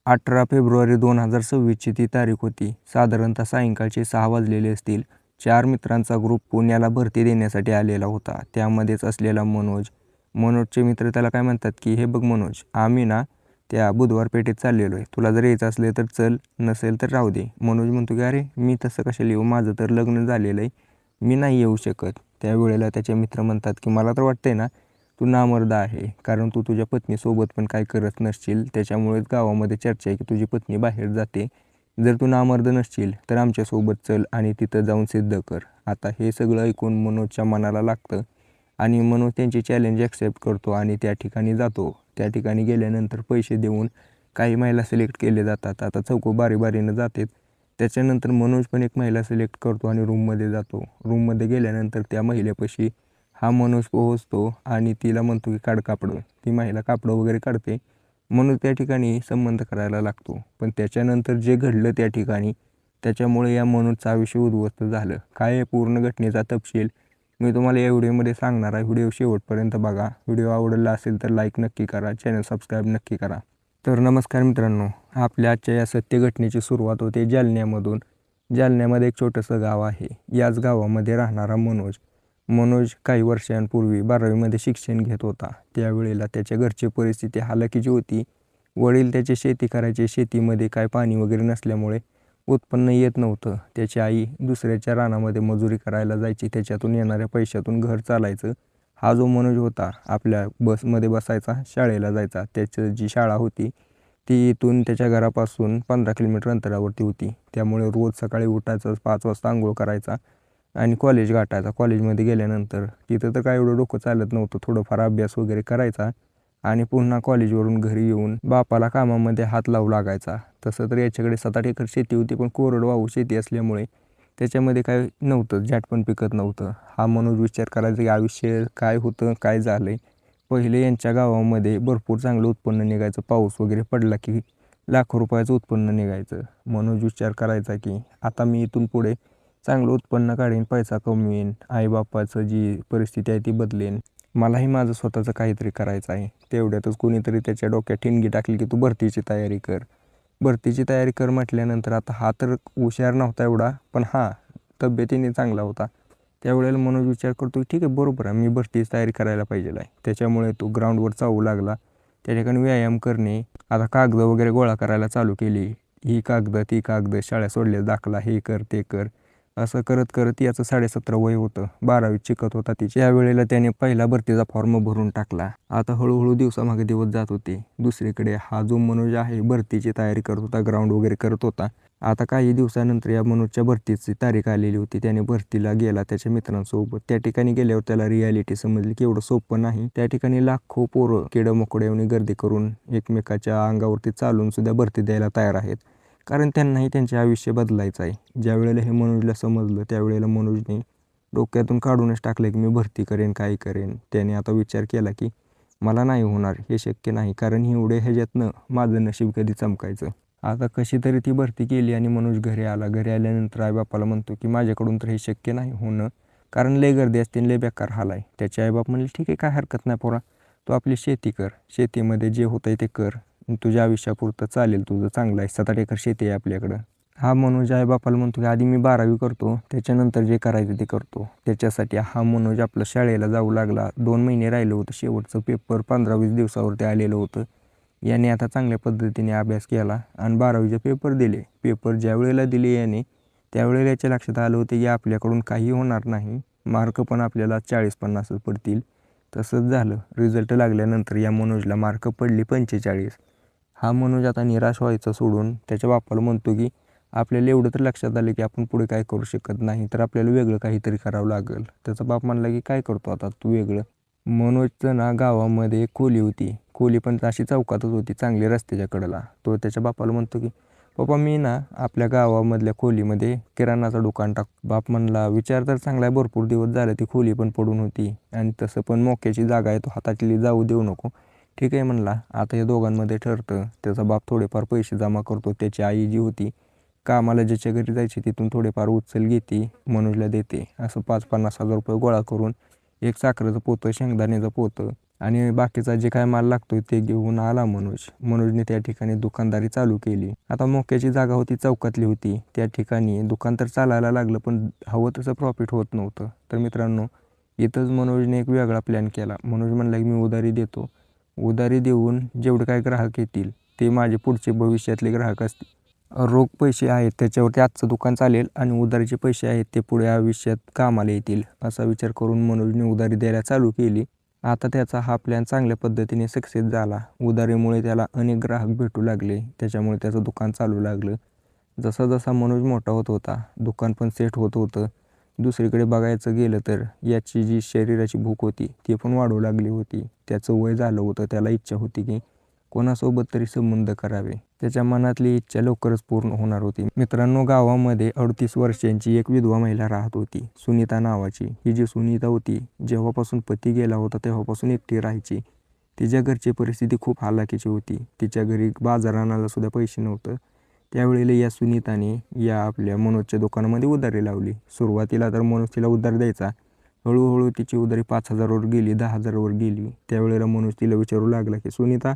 18 February 2026ची ती तारीख होती. साधारणतः सायंकाळचे 6 वाजलेले असतील. 4 मित्रांचा ग्रुप पुण्याला भरती देण्यासाठी आलेला होता. त्यामध्येच असलेला मनोज. मनोजचे मित्र त्याला काय म्हणतात की हे बघ मनोज, आम्ही ना त्या बुधवार पेठेत चाललेलो आहे. तुला जर यायचं असले तर चल, नसेल तर राहू दे. मनोज म्हणतो की अरे मी तसं कशाला येऊ, माझं तर लग्न झालेलं आहे, मी नाही येऊ शकत. त्यावेळेला त्याचे मित्र म्हणतात की मला तर वाटतंय ना तू नामर्द आहे, कारण तू तुझ्या पत्नीसोबत पण काय करत नसशील. त्याच्यामुळेच गावामध्ये चर्चा आहे की तुझी पत्नी बाहेर जाते. जर तू नामर्द नसशील तर आमच्यासोबत चल आणि तिथं जाऊन सिद्ध कर. आता हे सगळं ऐकून मनोजच्या मनाला लागतं आणि मनोज त्यांची चॅलेंज ॲक्सेप्ट करतो आणि त्या ठिकाणी जातो. त्या ठिकाणी गेल्यानंतर पैसे देऊन काही महिला सिलेक्ट केले जातात. आता चौको बारीनं जातात. त्याच्यानंतर मनोज पण एक महिला सिलेक्ट करतो आणि रूममध्ये जातो. रूममध्ये गेल्यानंतर त्या महिलेपाशी हा मनोज पोहोचतो आणि तिला म्हणतो की काढ कापडं. ती महिला कापडं वगैरे काढते. मनोज त्या ठिकाणी संबंध करायला लागतो. पण त्याच्यानंतर जे घडलं त्या ठिकाणी, त्याच्यामुळे या मनोजचं आयुष्य उद्ध्वस्त झालं. काय आहे पूर्ण घटनेचा तपशील मी तुम्हाला या व्हिडिओमध्ये सांगणार आहे. व्हिडिओ शेवटपर्यंत बघा. व्हिडिओ आवडला असेल तर लाईक नक्की करा, चॅनल सबस्क्राईब नक्की करा. तर नमस्कार मित्रांनो, आपल्या आजच्या या सत्य घटनेची सुरुवात होते जालन्यामधून. जालन्यामध्ये एक छोटंसं गाव आहे. याच गावामध्ये राहणारा मनोज काही वर्षांपूर्वी 12वीमध्ये शिक्षण घेत होता. त्यावेळेला त्याच्या घरची परिस्थिती हालाकीची होती. वडील त्याचे शेती करायचे. शेतीमध्ये काय पाणी वगैरे नसल्यामुळे उत्पन्न येत नव्हतं. त्याची आई दुसऱ्याच्या रानामध्ये मजुरी करायला जायची. त्याच्यातून येणाऱ्या पैशातून घर चालायचं. हा जो मनोज होता आपल्या बसमध्ये बसायचा, शाळेला जायचा. त्याची जी शाळा होती ती इथून त्याच्या घरापासून 15 किलोमीटर अंतरावरती होती. त्यामुळे रोज सकाळी उठायचं, 5 वाजता अंघोळ करायचा आणि कॉलेज गाठायचा. कॉलेजमध्ये गेल्यानंतर तिथं तर काय एवढं डोकं चालत नव्हतं. थोडंफार अभ्यास वगैरे करायचा आणि पुन्हा कॉलेजवरून घरी येऊन बापाला कामामध्ये हात लावू लागायचा. तसं तर याच्याकडे 7-8 एकर शेती होती, पण कोरडवाहू शेती असल्यामुळे त्याच्यामध्ये काय नव्हतं, झाड पण पिकत नव्हतं. हा मनोज विचार करायचा की आयुष्य काय होतं, काय झालं आहे. पहिले यांच्या गावामध्ये भरपूर चांगलं उत्पन्न निघायचं. पाऊस वगैरे पडला की लाखो रुपयाचं उत्पन्न निघायचं. मनोज विचार करायचा की आता मी इथून पुढे चांगलं उत्पन्न काढीन, पैसा कमवीन, आईबापाचं जी परिस्थिती आहे ती बदलेन, मलाही माझं स्वतःचं काहीतरी करायचं आहे. तेवढ्यातच कोणीतरी त्याच्या डोक्यात ठिणगी टाकली की तू भरतीची तयारी कर. भरतीची तयारी कर म्हटल्यानंतर आता हा तर हुशार नव्हता एवढा, पण हा तब्येतीने चांगला होता. त्यावेळेला मनोज विचार करतो की ठीक आहे, बरोबर आहे, मी भरतीची तयारी करायला पाहिजे आहे. त्याच्यामुळे तो ग्राउंडवर चावू लागला. त्या ठिकाणी व्यायाम करणे, आता कागदं वगैरे गोळा करायला चालू केली. ही कागदं, ती कागदं, शाळा सोडलेला दाखला, हे कर ते कर. असं करत करत याचं 17.5 वय होतं. 12वीत शिकत होता तिच्या. यावेळेला त्याने पहिला भरतीचा फॉर्म भरून टाकला. आता हळूहळू दिवसामागे दिवस जात होते. दुसरीकडे हा जो मनोज आहे भरतीची तयारी करत होता, ग्राउंड वगैरे करत होता. आता काही दिवसानंतर या मनोजच्या भरतीची तारीख आलेली होती. त्याने भरतीला गेला त्याच्या मित्रांसोबत. त्या ठिकाणी गेल्यावर त्याला रियालिटी समजली की एवढं सोपं नाही. त्या ठिकाणी लाखो पोरं किडमुकड्यावनी गर्दी करून एकमेकाच्या अंगावरती चालून सुद्धा भरती द्यायला तयार आहेत, कारण त्यांनाही त्यांचे आयुष्य बदलायचं आहे. ज्यावेळेला हे मनोजला समजलं त्यावेळेला मनोजने डोक्यातून काढूनच टाकलं की मी भरती करेन, काय करेन. त्याने आता विचार केला की मला नाही होणार, हे शक्य नाही, कारण एवढे ह्याच्यातनं माझं नशीब कधी चमकायचं. आता कशी तरी ती भरती केली आणि मनोज घरी आला. घरी आल्यानंतर आईबापाला म्हणतो की माझ्याकडून तर हे शक्य नाही होणं, कारण लय गर्दी असते आणि लय बेकार हाल आहे. त्याचे आईबाप म्हणले ठीक आहे, काय हरकत नाही पोरा, तू आपली शेती कर, शेतीमध्ये जे होतं ते कर, तुझ्या आयुष्यापुरतं चालेल, तुझं चांगलं आहे, 7-8 एकर शेती आहे आपल्याकडं. हा मनोज आईबापाला म्हणतो की आधी मी 12वी करतो, त्याच्यानंतर जे करायचं ते करतो. त्याच्यासाठी हा मनोज आपलं शाळेला जाऊ लागला. 2 महिने राहिलं होतं, शेवटचं पेपर 15-20 दिवसावरती आलेलं होतं. याने आता चांगल्या पद्धतीने अभ्यास केला आणि 12वीचे पेपर दिले. पेपर ज्या वेळेला दिले याने, त्यावेळेला याच्या लक्षात आलं होतं की आपल्याकडून काही होणार नाही, मार्क पण आपल्याला 40-50 पडतील. तसंच झालं. रिझल्ट लागल्यानंतर या मनोजला मार्क पडले 45. हा मनोज आता निराश व्हायचं सोडून त्याच्या बापाला म्हणतो की आपल्याला एवढं तर लक्षात आलं की आपण पुढे काय करू शकत नाही, तर आपल्याला वेगळं काहीतरी करावं लागेल. त्याचा बाप म्हणला की काय करतो आता तू वेगळं. मनोजचं ना गावामध्ये एक खोली होती. खोली पण अशी चौकातच होती, चांगली रस्त्याच्या कडेला. तो त्याच्या बापाला म्हणतो की पप्पा मी ना आपल्या गावामधल्या खोलीमध्ये किराणाचं दुकान टाकतो. बाप म्हणला विचार तर चांगला आहे, भरपूर दिवस झाले ती खोली पण पडून होती आणि तसं पण मोक्याची जागा आहे, तो हातातली जाऊ देऊ नको. ठीक आहे म्हणला. आता या दोघांमध्ये ठरतं. त्याचा बाप थोडेफार पैसे जमा करतो. त्याची आई जी होती कामाला ज्याच्या घरी जायची तिथून थोडेफार उचल घेते, मनोजला देते. असं 5-50 हजार रुपये गोळा करून एक साखरेचं पोतं, शेंगदाण्याचं पोतं आणि बाकीचा जे काय माल लागतोय ते घेऊन आला मनोजने त्या ठिकाणी दुकानदारी चालू केली. आता मोक्याची जागा होती, चौकातली होती. त्या ठिकाणी दुकान तर चालायला लागलं, पण हवं तसं प्रॉफिट होत नव्हतं. तर मित्रांनो, इथंच मनोजने एक वेगळा प्लॅन केला. मनोज म्हणला की मी उधारी देतो. उधारी देऊन जेवढे काय ग्राहक येतील ते माझे पुढचे भविष्यातले ग्राहक असतील. रोख पैसे आहेत त्याच्यावरती आजचं दुकान चालेल आणि उधारीचे पैसे आहेत ते पुढे आयुष्यात कामाला येतील, असा विचार करून मनोजने उधारी द्यायला चालू केली. आता त्याचा हा प्लॅन चांगल्या पद्धतीने सक्सेस झाला. उधारीमुळे त्याला अनेक ग्राहक भेटू लागले. त्याच्यामुळे त्याचं दुकान चालू लागलं. जसा जसा मनोज मोठा होत होता, दुकान पण सेट होत होतं. दुसरीकडे बघायचं गेलं तर याची जी शरीराची भूक होती ती पण वाढू लागली होती. त्याचं वय झालं होतं. त्याला इच्छा होती की कोणासोबत तरी संबंध करावे. त्याच्या मनातली इच्छा लवकरच पूर्ण होणार होती. मित्रांनो, गावामध्ये 38 वर्षांची एक विधवा महिला राहत होती, सुनीता नावाची. ही जी सुनीता होती, जेव्हापासून पती गेला होता तेव्हापासून एकटी राहायची. तिच्या घरची परिस्थिती खूप हालाकीची होती. तिच्या घरी बाजार आणायला सुद्धा पैसे नव्हतं. त्यावेळेला या सुनीताने या आपल्या मनोजच्या दुकानामध्ये उधारी लावली. सुरुवातीला तर मनोज तिला उधार द्यायचा. हळूहळू तिची उधारी 5,000वर गेली, 10,000वर गेली. त्यावेळेला मनोज तिला विचारू लागला की सुनीता,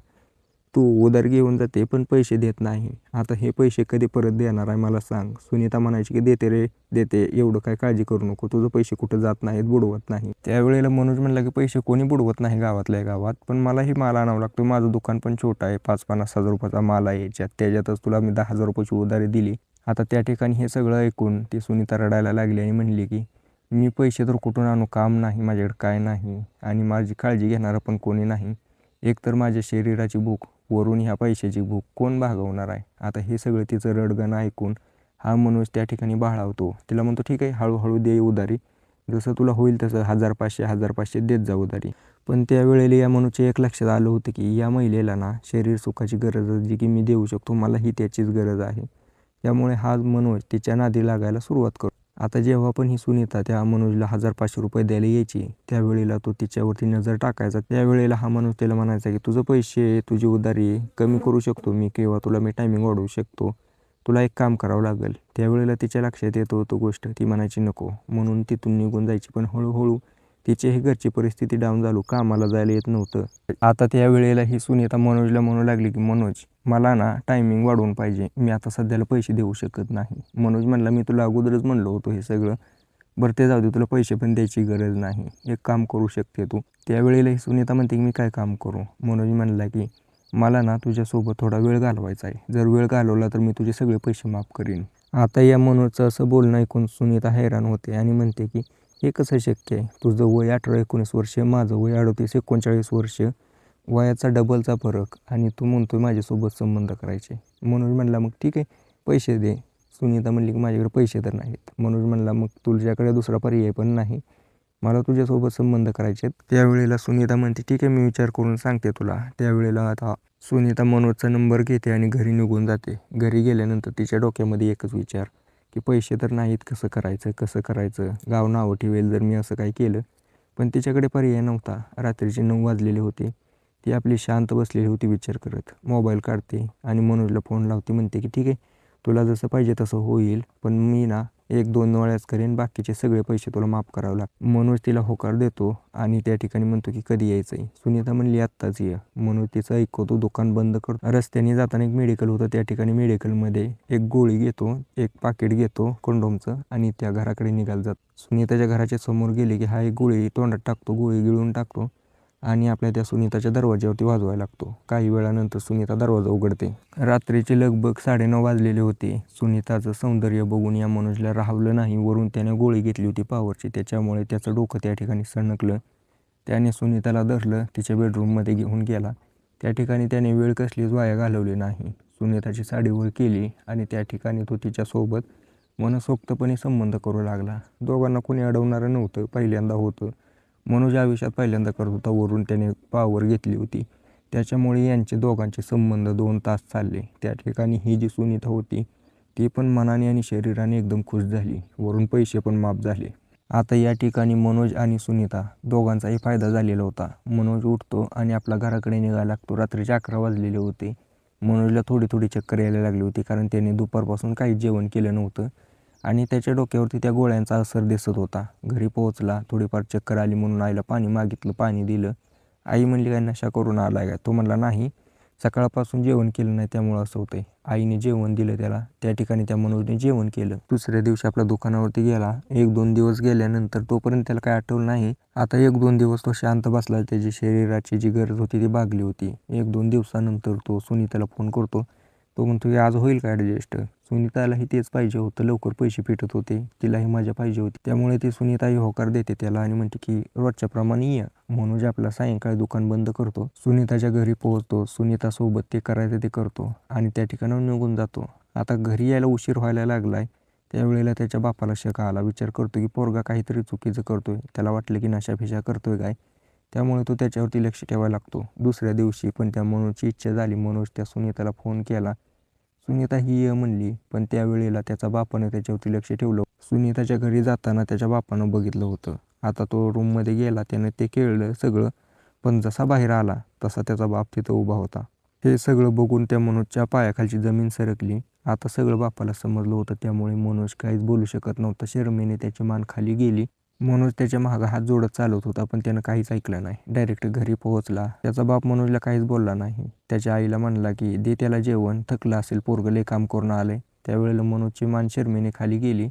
तू उधार घेऊन जाते पण पैसे देत नाही. आता हे पैसे कधी परत देणार आहे मला सांग. सुनीता म्हणायची की देते रे देते, एवढं काय काळजी करू नको, तुझं पैसे कुठं जात नाहीत, बुडवत नाही. त्यावेळेला मनोज म्हणला की पैसे कोणी बुडवत नाही गावातल्या गावात, पण मलाही माल आणावं लागतो. माझं दुकान पण छोटं आहे, 5-50 हजार रुपयाचा माल आहे याच्यात. त्याच्यातच तुला मी 10,000 रुपयाची उधारी दिली. आता त्या ठिकाणी हे सगळं ऐकून ती सुनीता रडायला लागली आणि म्हणली की मी पैसे तर कुठून आणू, काम नाही माझ्याकडे, काय नाही, आणि माझी काळजी घेणारं पण कोणी नाही. एकतर माझ्या शरीराची भूक, वरून ह्या पैशाची भूक कोण भागवणार आहे. आता हे सगळं तिचं रडगाणं ऐकून हा मनोज त्या ठिकाणी बाळावतो. तिला म्हणतो ठीक आहे, हळूहळू दे उधारी, जसं तुला होईल तसं 1,000-500 देत जा उधारी. पण त्यावेळेला या मनोजच्या एक लक्षात आलं होतं की या महिलेला ना शरीर सुखाची गरज आहे, जी की मी देऊ शकतो, मलाही त्याचीच गरज आहे. त्यामुळे हा मनोज तिच्या नादी लागायला सुरुवात करतो. आता जेव्हा पण ही सुनीता त्या मनोजला 1,000-500 द्यायला यायची, त्यावेळेला तो तिच्यावरती नजर टाकायचा. त्यावेळेला हा मनोज त्याला म्हणायचा की तुझं पैसे, तुझी उधारी कमी करू शकतो मी, किंवा तुला मी टायमिंग वाढवू शकतो, तुला एक काम करावं लागेल. त्यावेळेला तिच्या लक्षात येत होतं गोष्ट. ती म्हणायची नको, म्हणून तिथून निघून जायची. पण हळूहळू तिचीही घरची परिस्थिती डाऊन झाली, कामाला जायला येत नव्हतं. आता त्यावेळेला ही सुनीता मनोजला म्हणू लागली की मनोज, मला ना टायमिंग वाढवून पाहिजे, मी आता सध्याला पैसे देऊ शकत नाही. मनोज म्हणला मी तुला अगोदरच म्हणलं होतं हे सगळं, बरं ते जाऊ दे, तुला पैसे पण द्यायची गरज नाही, एक काम करू शकते तू. त्यावेळेला ही सुनीता म्हणते की मी काय काम करू. मनोज म्हणला की मला ना तुझ्यासोबत थोडा वेळ घालवायचा आहे, जर वेळ घालवला तर मी तुझे सगळे पैसे माफ करीन. आता या मनोजचं असं बोलणं ऐकून सुनीता हैराण होते आणि म्हणते की हे कसं शक्य आहे, तुझं वय 18-19 वर्ष, माझं वय 38-39 वर्ष, वयाचा डबलचा फरक, आणि तू म्हणतोय माझ्यासोबत संबंध करायचे. मनोज म्हणला मग ठीक आहे, पैसे दे. सुनीता म्हणली की माझ्याकडे पैसे तर नाहीत. मनोज म्हणला मग तुझ्याकडे दुसरा पर्याय पण नाही, मला तुझ्यासोबत संबंध करायचे आहेत. त्यावेळेला सुनीता म्हणते ठीक आहे, मी विचार करून सांगते तुला. त्यावेळेला आता सुनीता मनोजचा नंबर घेते आणि घरी निघून जाते. घरी गेल्यानंतर तिच्या डोक्यामध्ये एकच विचार की पैसे तर नाहीत, कसं करायचं, कसं करायचं, गाव नावं ठेवेल जर मी असं काही केलं. पण तिच्याकडे पर्याय नव्हता. रात्रीचे 9 वाजलेले होते. ती आपली शांत बसलेली होती विचार करत. मोबाईल काढते आणि मनोजला फोन लावते. म्हणते की ठीक आहे, तुला जसं पाहिजे तसं होईल, पण मी ना 1-2 वेळाच करेन, बाकीचे सगळे पैसे तुला माफ करावे लागतील. मनोज तिला होकार देतो आणि त्या ठिकाणी म्हणतो की कधी यायचं आहे. सुनीता म्हणली आत्ताच ये. मनोज तिचं ऐकवतो, दुकान बंद करतो. रस्त्याने जाताना एक मेडिकल होतं, त्या ठिकाणी मेडिकलमध्ये एक गोळी घेतो, एक पाकिट घेतो कंडोमचं, आणि त्या घराकडे निघायला जातो. सुनीताच्या घराच्या समोर गेली की हा एक गोळी तोंडात टाकतो, गोळी गिळून टाकतो आणि आपल्या त्या सुनीताच्या दरवाज्यावरती वाजवायला लागतो. काही वेळानंतर सुनीता दरवाजा उघडते. रात्रीचे लगभग 9:30 वाजलेले होते. सुनीताचं सौंदर्य बघून या मनोजला राहवलं नाही. वरून त्याने गोळी घेतली होती पॉवरची, त्याच्यामुळे त्याचं डोकं त्या ठिकाणी सणकलं. त्याने सुनीताला धरलं, तिच्या बेडरूममध्ये घेऊन गेला. त्या ठिकाणी त्याने वेळ कसलीच वाया घालवली नाही. सुनीताची साडी वर केली आणि त्या ठिकाणी तो तिच्यासोबत मनसोक्तपणे संबंध करू लागला. दोघांना कोणी अडवणारं नव्हतं, पहिल्यांदा होतं. मनोज आयुष्यात पहिल्यांदा करत होता. वरून त्याने पॉवर घेतली होती, त्याच्यामुळे यांचे दोघांचे संबंध 2 तास चालले. त्या ठिकाणी ही जी सुनीता होती ती पण मनाने आणि शरीराने एकदम खुश झाली. वरून पैसे पण माफ झाले. आता या ठिकाणी मनोज आणि सुनीता दोघांचाही फायदा झालेला होता. मनोज उठतो आणि आपल्या घराकडे निघायला लागतो. रात्रीचे 11 वाजलेले होते. मनोजला थोडी थोडी चक्कर यायला लागली होती, कारण त्याने दुपारपासून काहीच जेवण केलं नव्हतं आणि त्याच्या डोक्यावरती त्या गोळ्यांचा असर दिसत होता. घरी पोहोचला, थोडीफार चक्कर आली म्हणून आईला पाणी मागितलं, पाणी दिलं आई म्हणली काय नशा करून आलाय का? तो म्हणला नाही, सकाळपासून जेवण केलं नाही त्यामुळं असं होतंय. आईने जेवण दिलं त्याला. त्या ठिकाणी त्या मनोजने जेवण केलं. दुसऱ्या दिवशी आपल्या दुकानावरती गेला. 1-2 दिवस गेल्यानंतर तोपर्यंत त्याला काय आठवलं नाही. आता 1-2 दिवस तो शांत बसला. त्याची शरीराची जी गरज होती ती भागली होती. 1-2 दिवसानंतर तो सुनीताला फोन करतो. तो म्हणतो की आज होईल का ॲडजस्ट? सुनीतालाही तेच पाहिजे होतं. लवकर पैसे भेटत होते. तिलाही मजा पाहिजे होती. त्यामुळे ती सुनीताही होकार देते त्याला आणि म्हणते की रोजच्याप्रमाणे ये. मनोज आपला सायंकाळी दुकान बंद करतो. सुनीताच्या घरी पोहोचतो. सुनीतासोबत ते करायचं ते करतो आणि त्या ठिकाणाहून निघून जातो. आता घरी यायला उशीर व्हायला लागलाय. त्यावेळेला त्याच्या बापाला शक आला. विचार करतो की पोरगा काहीतरी चुकीचं करतोय. त्याला वाटलं की नशा-फिशा करतोय काय? त्यामुळे तो त्याच्यावरती लक्ष ठेवायला लागतो. दुसऱ्या दिवशी पण त्या मनोजची इच्छा झाली. मनोज त्या सुनीताला फोन केला. सुनीता ही ये म्हणली, पण त्यावेळेला त्याचा बापानं त्याच्यावरती लक्ष ठेवलं. सुनीताच्या घरी जाताना त्याच्या बापानं बघितलं होतं. आता तो रूममध्ये गेला. त्यानं ते केलं सगळं, पण जसा बाहेर आला तसा त्याचा बाप तिथं उभा होता. हे सगळं बघून त्या मनोजच्या पायाखालची जमीन सरकली. आता सगळं बापाला समजलं होतं. त्यामुळे मनोज काहीच बोलू शकत नव्हता. शरमेने त्याची मान खाली गेली. मनोज त्याच्या मागं हात जोडत चालत होता, पण त्यानं काहीच ऐकलं नाही. डायरेक्ट घरी पोहोचला. त्याचा बाप मनोजला काहीच बोलला नाही. त्याच्या आईला म्हणला की दे त्याला जेवण, थकलं असेल पोरगं, लय काम करून आलंय. त्यावेळेला मनोजची मान शरमेने खाली गेली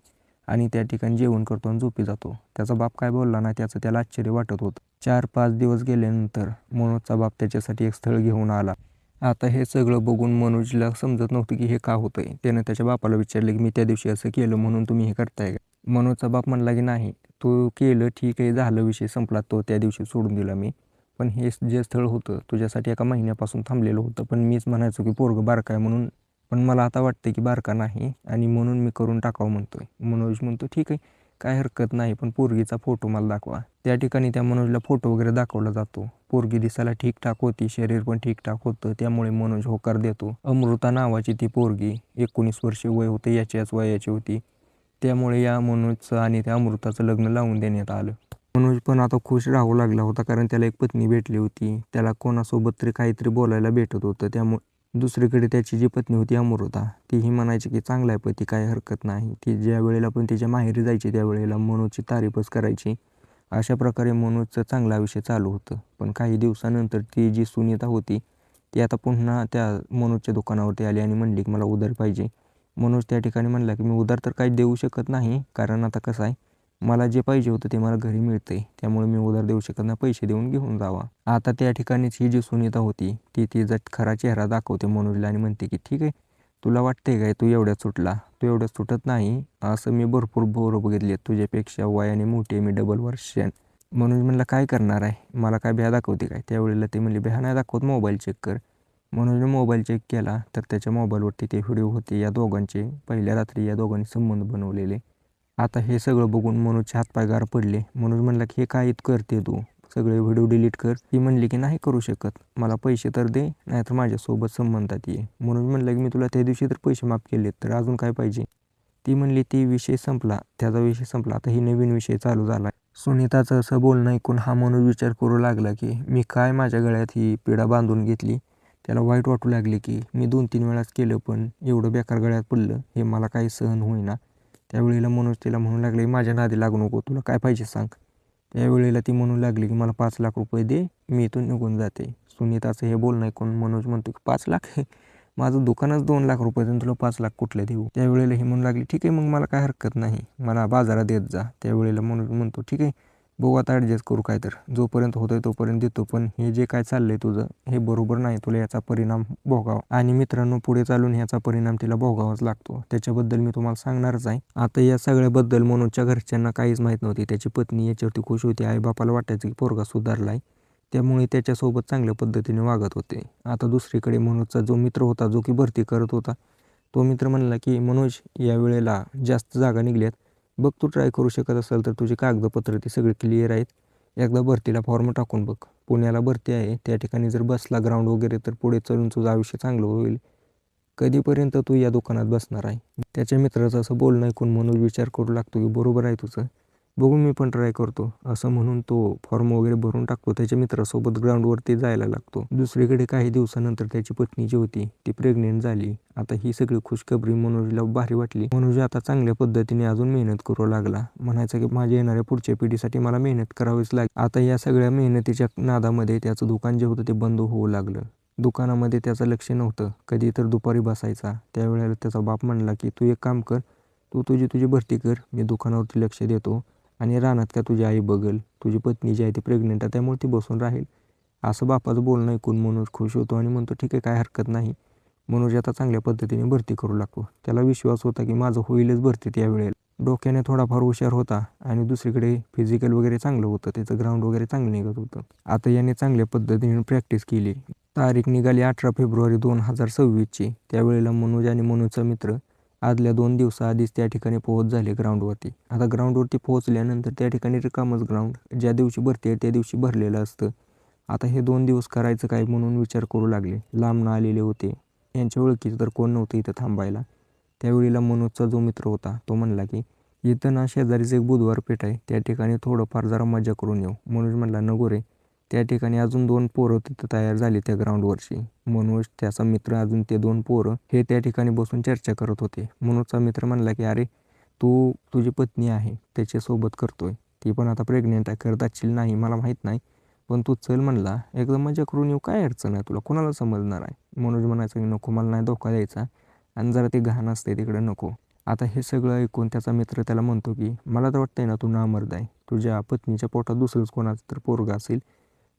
आणि त्या ठिकाणी जेवण करतो आणि झोपी जातो. त्याचा बाप काय बोलला नाही. त्याचं त्याला आश्चर्य वाटत होतं. 4-5 दिवस गेल्यानंतर मनोजचा बाप त्याच्यासाठी एक स्थळ घेऊन आला. आता हे सगळं बघून मनोजला समजत नव्हतं की हे का होतंय. त्यानं त्याच्या बापाला विचारलं की मी त्या दिवशी असं केलं म्हणून तुम्ही हे करताय का? मनोजचा बाप म्हणला की नाही, तू केलं ठीक आहे, झालं, विषय संपला. तो त्या दिवशी सोडून दिला मी. पण हे जे स्थळ होतं तुझ्यासाठी एका महिन्यापासून थांबलेलं होतं. पण मीच म्हणायचो की पोरगं बारका आहे म्हणून, पण मला आता वाटतं की बारका नाही आणि म्हणून मी करून टाकावं म्हणतोय. मनोज म्हणतो ठीक आहे, काय हरकत नाही, पण पोरगीचा फोटो मला दाखवा. त्या ठिकाणी त्या मनोजला फोटो वगैरे दाखवला जातो. पोरगी दिसायला ठीकठाक होती, शरीर पण ठीकठाक होतं. त्यामुळे मनोज होकार देतो. अमृता नावाची ती पोरगी, 19 वर्षे वय होतं, याच्याच वयाची होती. त्यामुळे या मनोजचं आणि त्या अमृताचं लग्न लावून देण्यात आलं. मनोज पण आता खुश राहू लागला होता, कारण त्याला एक पत्नी भेटली होती. त्याला कोणासोबत तरी काहीतरी बोलायला भेटत होतं. त्यामुळे दुसरीकडे त्याची जी पत्नी होती अमृता, तीही म्हणायची की चांगला आहे पती, काही हरकत नाही. ती ज्या वेळेला पण तिच्या माहेरी जायची त्यावेळेला मनोजची तारीफच करायची. अशा प्रकारे मनोजचं चांगलं आयुष्य चालू होतं. पण काही दिवसानंतर ती जी सुनीता होती ती आता पुन्हा त्या मनोजच्या दुकानावरती आली आणि म्हणली की मला उधार पाहिजे. मनोज त्या ठिकाणी म्हणला की मी उधार तर काही देऊ शकत नाही, कारण आता कसं आहे, मला जे पाहिजे होतं ते मला घरी मिळतंय. त्यामुळे मी उधार देऊ शकत नाही, पैसे देऊन घेऊन जावा. आता त्या ठिकाणीच ही जी सुनीता होती ती तिचा खरा चेहरा दाखवते मनोजला आणि म्हणते की ठीक आहे, तुला वाटतंय काय तू एवढ्यात सुटला? तू एवढ्यात सुटत नाही. असं मी भरपूर पोरं बघितली आहेत तुझ्यापेक्षा वयाने मोठी आहे, मी डबल वर्षान. मनोज म्हणला काय करणार आहे, मला काय भ्या दाखवते काय? त्यावेळेला ते म्हणले भ्या नाही दाखवत, मोबाईल चेक कर. मनोजने मोबाईल चेक केला तर त्याच्या मोबाईलवरती ते व्हिडिओ होते या दोघांचे. पहिल्या रात्री या दोघांनी संबंध बनवलेले. आता हे सगळं बघून मनोजचे हातपाय गार पडले. मनोज म्हणला की हे काय करते तू, सगळे व्हिडिओ डिलीट कर. ती म्हणली की नाही करू शकत, मला पैसे तर दे, नाहीतर माझ्यासोबत संबंधात ये. मनोज म्हणला की मी तुला त्या दिवशी तर पैसे माफ केलेत, तर अजून काय पाहिजे? ती म्हणली ती विषय संपला, त्याचा विषय संपला, आता ही नवीन विषय चालू झाला. सुनीताचं असं बोलणं ऐकून हा मनोज विचार करू लागला की मी काय माझ्या गळ्यात ही पिढा बांधून घेतली. त्याला वाईट वाटू लागले की मी 2-3 वेळाच केलं, पण एवढं बेकार गळ्यात पडलं हे मला काही सहन होईना. त्यावेळेला मनोज तिला म्हणू लागले माझ्या नादी लागू नको, तुला काय पाहिजे सांग. त्यावेळेला ती म्हणू लागली की मला 5 लाख रुपये दे, मी इथून निघून जाते. सुनीताचं हे बोलणं ऐकून मनोज म्हणतो की 5 लाख? माझं दुकानच 2 लाख रुपयाचं आणि तुला 5 लाख कुठले देऊ? त्यावेळेला ही म्हणू लागली ठीक आहे, मग मला काय हरकत नाही, मला बाजारात देत जा. त्यावेळेला मनोज म्हणतो ठीक आहे, बघू आता ॲडजस्ट करू काय तर, जोपर्यंत होतोय तोपर्यंत देतो, पण हे जे काय चाललंय तुझं हे बरोबर नाही, तुला याचा परिणाम भोगावा. आणि मित्रांनो, पुढे चालून ह्याचा परिणाम तिला भोगावाच लागतो. त्याच्याबद्दल मी तुम्हाला सांगणारच आहे. आता या सगळ्याबद्दल मनोजच्या घरच्यांना काहीच माहीत नव्हती. त्याची पत्नी याच्यावरती खुश होती. आईबापाला वाटायचं की पोरगा सुधारलाय, त्यामुळे त्याच्यासोबत चांगल्या पद्धतीने वागत होते. आता दुसरीकडे मनोजचा जो मित्र होता, जो की भरती करत होता, तो मित्र म्हणला की मनोज, या वेळेला जास्त जागा निघल्यात, बघ तू ट्राय करू शकत असेल तर तुझी कागदपत्र ती सगळी क्लिअर आहेत, एकदा भरतीला फॉर्म टाकून बघ. पुण्याला भरती आहे, त्या ठिकाणी जर बसला ग्राउंड वगैरे तर पुढे चालून तुझं आयुष्य चांगलं होईल. कधीपर्यंत तू या दुकानात बसणार आहे? त्याच्या मित्राचं असं बोलणं ऐकून मनोज विचार करू लागतो की बरोबर आहे तुझं. बघू मी पण ट्राय करतो असं म्हणून तो फॉर्म वगैरे भरून टाकतो. त्याच्या मित्रासोबत ग्राउंडवरती जायला लागतो. दुसरीकडे काही दिवसानंतर त्याची पत्नी जी होती ती प्रेग्नेंट झाली. आता ही सगळी खुशखबरी मनोजला भारी वाटली. मनोज आता चांगल्या पद्धतीने अजून मेहनत करू लागला. म्हणायचं की माझ्या येणाऱ्या पुढच्या पिढीसाठी मला मेहनत करावीच लागेल. आता या सगळ्या मेहनतीच्या नादामध्ये त्याचं दुकान जे होतं ते बंद होऊ लागलं. दुकानामध्ये त्याचं लक्ष नव्हतं. कधी तर दुपारी बसायचा. त्यावेळेला त्याचा बाप म्हणला की तू एक काम कर, तू तुझी भरती कर, मी दुकानावरती लक्ष देतो आणि रानात का तुझी आई बघेल, तुझी पत्नी जी आहे ती प्रेग्नेंट आहे त्यामुळे ती बसून राहील. असं बापाचं बोलणं ऐकून मनोज खुश होतो आणि म्हणतो ठीक आहे, काय हरकत नाही. मनोज आता चांगल्या पद्धतीने भरती करू लागतो. त्याला विश्वास होता की माझं होईलच भरती त्यावेळेला. डोक्याने थोडाफार हुशार होता आणि दुसरीकडे फिजिकल वगैरे चांगलं होतं. त्याचं ग्राउंड वगैरे चांगलं निघत होतं. आता याने चांगल्या पद्धतीने प्रॅक्टिस केली. तारीख निघाली 18 फेब्रुवारी 2026ची. त्यावेळेला मनोज आणि मनोजचा मित्र आदल्या 2 दिवसाआधीच त्या ठिकाणी पोहोच झाले ग्राउंडवरती. आता ग्राउंडवरती पोहोचल्यानंतर त्या ठिकाणी रिकामच ग्राउंड, ज्या दिवशी भरती आहे त्या दिवशी भरलेलं असतं. आता हे 2 दिवस करायचं काय म्हणून विचार करू लागले. लांबनं आलेले होते, यांच्या ओळखीचं तर कोण नव्हतं इथं थांबायला. त्यावेळेला मनोजचा जो मित्र होता तो म्हणला की इथं ना शेजारीच एक बुधवार पेठ आहे, त्या ठिकाणी थोडंफार जरा मजा करून येऊ. मनोज म्हणला नको रे. त्या ठिकाणी अजून 2 पोरं तिथं तयार झाली त्या ग्राउंडवरची. मनोज, त्याचा मित्र, अजून ते 2 पोरं हे त्या ठिकाणी बसून चर्चा करत होते. मनोजचा मित्र म्हणला की अरे तू तुझी पत्नी आहे त्याच्यासोबत करतोय, ती पण आता प्रेग्नेंट आहे, करत असशील नाही मला माहीत नाही, पण तू चल म्हणला, एकदम मजा करून येऊ, काय अडचण आहे, तुला कोणाला समजणार आहे. मनोज म्हणायचं की नको, मला नाही धोका द्यायचा आणि जरा ते घाण असते तिकडे नको. आता हे सगळं ऐकून त्याचा मित्र त्याला म्हणतो की मला तर वाटतंय ना तू नामर्द आहे. तुझ्या पत्नीच्या पोटात दुसरंच कोणाचं तर पोरगा असेल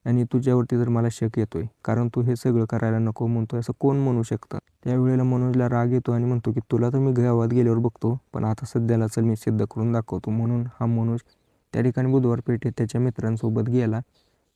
आणि तुझ्यावरती तर मला शक येतोय, कारण तू हे सगळं करायला नको म्हणतोय असं कोण म्हणू शकतं. त्यावेळेला मनोजला राग येतो आणि म्हणतो की तुला तर मी गावात गेल्यावर बघतो, पण आता सध्याला चल मी सिद्ध करून दाखवतो. म्हणून हा मनोज त्या ठिकाणी बुधवार पेठेत त्याच्या मित्रांसोबत गेला.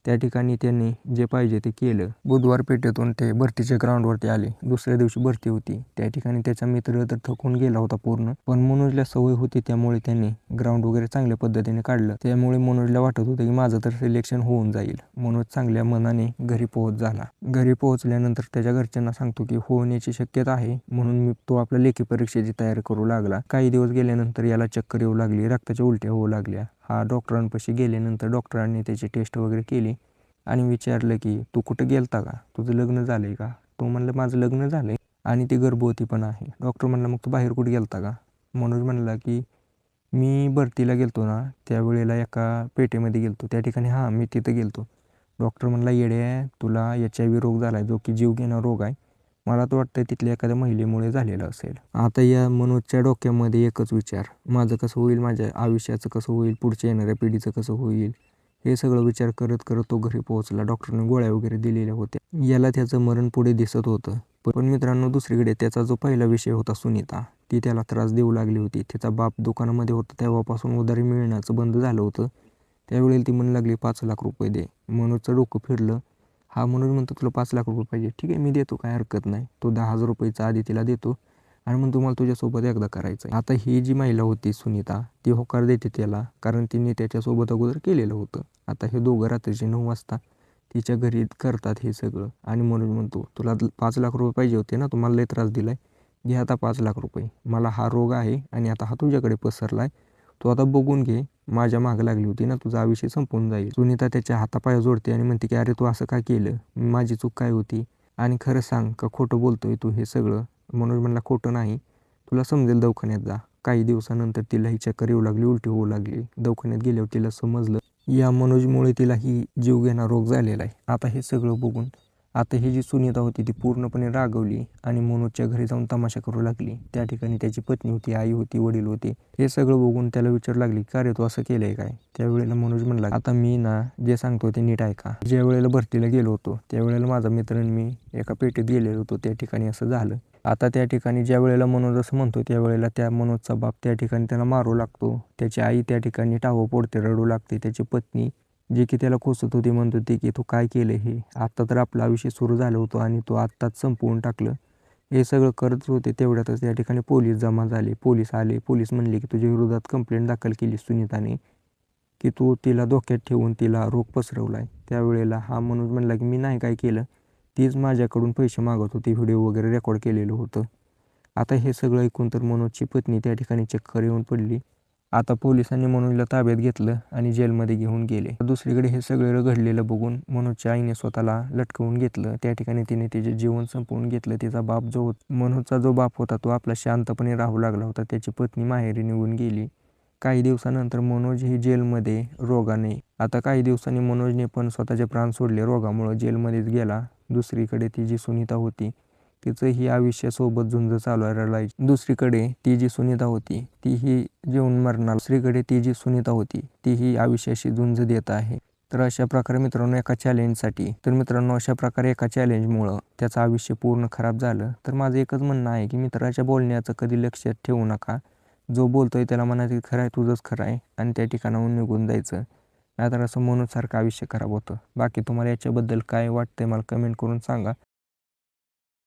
त्या ठिकाणी त्यांनी जे पाहिजे ते केलं. बुधवार पेठेतून ते भरतीच्या ग्राउंडवरती आले. दुसऱ्या दिवशी भरती होती. त्या ठिकाणी त्याचा मित्र तर थकून गेला होता पूर्ण, पण मनोजला सवय होती त्यामुळे त्यांनी ग्राउंड वगैरे चांगल्या पद्धतीने काढलं. त्यामुळे मनोजला वाटत होतं की माझं तर सिलेक्शन होऊन जाईल. मनोज चांगल्या मनाने घरी पोहोच झाला. घरी पोहोचल्यानंतर त्याच्या घरच्यांना सांगतो की होण्याची शक्यता आहे, म्हणून तो आपल्या लेखी परीक्षेची तयारी करू लागला. काही दिवस गेल्यानंतर याला चक्कर येऊ लागली, रक्ताच्या उलट्या होऊ लागल्या. हा डॉक्टरांपाशी गेल्यानंतर डॉक्टरांनी त्याची टेस्ट वगैरे केली आणि विचारलं की तू कुठं गेलता का, तुझं लग्न झालंय का. तो म्हणलं माझं लग्न झालंय आणि ती गर्भवती पण आहे. डॉक्टर म्हणला मग तू बाहेर कुठे गेलता का. मनोज म्हणला की मी भरतीला गेलतो ना त्यावेळेला एका पेठेमध्ये गेलतो, त्या ठिकाणी हां मी तिथं गेलतो. डॉक्टर म्हणला येड्या, तुला HIV रोग झाला आहे, जो की जीवघेणा रोग आहे. मला तर वाटतं तिथल्या एखाद्या महिलेमुळे झालेलं असेल. आता या मनोजच्या डोक्यामध्ये एकच विचार, माझं कसं होईल, माझ्या आयुष्याचं कसं होईल, पुढच्या येणाऱ्या पिढीचं कसं होईल, हे सगळं विचार करत करत तो घरी पोहोचला. डॉक्टरने गोळ्या वगैरे दिलेल्या होत्या. याला त्याचं मरण पुढे दिसत होतं. पण मित्रांनो दुसरीकडे त्याचा जो पहिला विषय होता सुनीता, ती त्याला त्रास देऊ लागली होती. त्याचा बाप दुकानामध्ये होता तेव्हापासून उधारी मिळण्याचं बंद झालं होतं. त्यावेळेला ती म्हणू लागली 5 लाख रुपये दे. मनोजचं डोकं फिरलं. हा मनोज म्हणतो तुला 5 लाख रुपये पाहिजे, ठीक आहे मी देतो, काय हरकत नाही. तो 10,000 रुपयाचा आधी तिला देतो आणि म्हणतो मला तुझ्यासोबत एकदा करायचं आहे. आता ही जी महिला होती सुनीता, ती होकार देते त्याला, कारण तिने त्याच्यासोबत अगोदर केलेलं होतं. आता हे दोघं रात्रीचे 9 वाजता तिच्या घरी करतात हे सगळं आणि मनोज म्हणतो तुला 5 लाख रुपये पाहिजे होते ना, तुम्हाला लय त्रास दिलाय, घे आता 5 लाख रुपये. मला हा रोग आहे आणि आता हा तुझ्याकडे पसरलाय, तू आता बघून घे, माझ्या मागं लागली होती ना, तुझा आयुष्य संपून जाईल. सुनीता त्याच्या हातापाया जोडते आणि म्हणते की अरे तू असं का केलं, माझी चूक काय होती आणि खरं सांग का खोटं बोलतोय तू हे सगळं. मनोज म्हणला खोटं नाही, तुला समजेल, दवाखान्यात जा. काही दिवसानंतर तिला ही चक्कर येऊ लागली, उलटी होऊ लागली. दवाखान्यात गेल्यावर तिला समजलं या मनोजमुळे तिला ही जीवघेणा रोग झालेला आहे. आता हे सगळं बघून आता ही जी सुनीता होती ती पूर्णपणे रागवली आणि मनोजच्या घरी जाऊन तमाशा करू लागली. त्या ठिकाणी त्याची पत्नी होती, आई होती, वडील होते. हे सगळं बघून त्याला विचारू लागली का रे तू असं केलंय काय. त्यावेळेला मनोज म्हणला आता मी ना जे सांगतो ते नीट ऐका. ज्या वेळेला भरतीला गेलो होतो त्यावेळेला माझा मित्र आणि मी एका पेठेत गेलेलो होतो, त्या ठिकाणी असं झालं. आता त्या ठिकाणी ज्या वेळेला मनोज असं म्हणतो त्यावेळेला त्या मनोजचा बाप त्या ठिकाणी त्याला मारू लागतो. त्याची आई त्या ठिकाणी टावं पोडते, रडू लागते. त्याची पत्नी जे की त्याला कोसत होती म्हणत होती की तू काय केलं हे, आत्ता तर आपला आयुष्य सुरू झालं होतं आणि तू आत्ताच संपवून टाकलं. हे सगळं करत होते तेवढ्यातच त्या ठिकाणी पोलीस जमा झाले. पोलीस आले. पोलीस म्हणले की तुझ्या विरोधात कंप्लेंट दाखल केली सुनीताने की तू तिला धोक्यात ठेवून तिला रोग पसरवला आहे. त्यावेळेला हा मनोज म्हणला की मी नाही काय केलं, तीच माझ्याकडून पैसे मागत होती, व्हिडिओ वगैरे रेकॉर्ड केलेलं होतं. आता हे सगळं ऐकून तर मनोजची पत्नी त्या ठिकाणी चक्कर येऊन पडली आता पोलिसांनी मनोजला ताब्यात घेतलं आणि जेलमध्ये घेऊन गेले. दुसरीकडे हे सगळं घडलेलं बघून मनोजच्या आईने स्वतःला लटकवून घेतलं. त्या ठिकाणी तिने तिचे जीवन संपवून घेतलं. तिचा बाप मनोजचा जो बाप होता तो आपला शांतपणे राहू लागला होता. त्याची पत्नी माहेरी निघून गेली. काही दिवसानंतर मनोज ही जेलमध्ये रोगाने आता काही दिवसांनी मनोजने पण स्वतःचे प्राण सोडले. रोगामुळे जेलमध्येच गेला. दुसरीकडे ती जी सुनीता होती तिचंही आयुष्यासोबत झुंज चालू राहायची. दुसरीकडे ती जी सुनीता होती तीही जेवून मरणार. दुसरीकडे ती जी सुनीता होती तीही आयुष्याशी झुंज देत आहे. तर अशा प्रकारे मित्रांनो अशा प्रकारे एका चॅलेंजमुळं त्याचं आयुष्य पूर्ण खराब झालं. तर माझं एकच म्हणणं आहे की मित्राच्या बोलण्याचं कधी लक्षात ठेवू नका. जो बोलतोय त्याला म्हणायचं खरं आहे, तुझंच खरं आहे आणि त्या ठिकाणाहून निघून जायचं. नाहीतर असं मनोजसारखं आयुष्य खराब होतं. बाकी तुम्हाला याच्याबद्दल काय वाटतंय मला कमेंट करून सांगा.